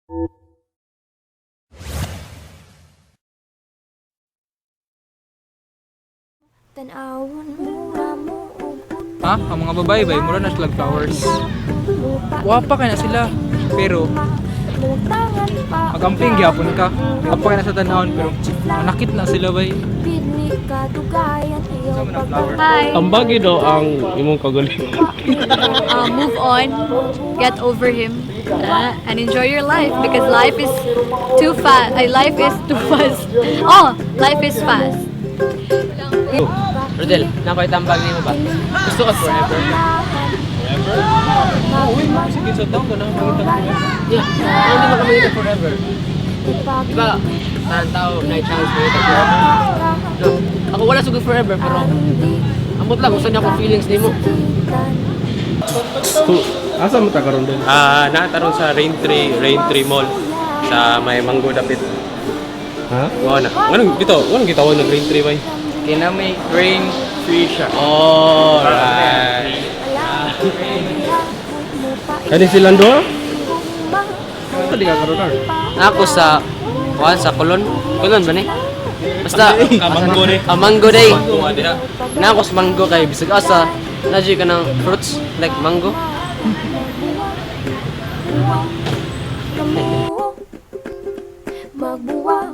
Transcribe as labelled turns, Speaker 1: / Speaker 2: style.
Speaker 1: Ha? Ang mga babae ba, mura na sila flowers. Wapa ka na sila. Pero, magamping gyapon ka. Wapa ka na sa tanahon, pero manakit na sila ba.
Speaker 2: Hi.
Speaker 3: Ang bagay daw ang imong kagaling.
Speaker 2: Move on, get over him, and enjoy your life because life is too fast. Life is too fast. Oh, life is fast.
Speaker 3: Rodel, nakoy tambag nimo ba? Gusto ka forever?
Speaker 1: Uy, sige sa taong ka na
Speaker 3: Yeah, hindi mo kami forever. Diba, ang tao na chance mo ito forever? No, ako wala sugod forever, pero amot lang, gusto niya akong feelings nimo.
Speaker 4: Asa mo ta karon din?
Speaker 3: Nataron sa Raintree Mall sa may Mango Dapit.
Speaker 4: Ha?
Speaker 3: Wala na. Anong dito? Anong gitawag ng Raintree bay?
Speaker 1: Kina may rain tree siya.
Speaker 3: Alright.
Speaker 4: Kani silang duha? Asa di ka karon na?
Speaker 3: Ako sa Kulon. Kulon ba ni? Basta
Speaker 1: Mango day.
Speaker 3: Mango day. Na ako sa mango kay bisag asa naji ka ng fruits like mango.
Speaker 5: Magbuwag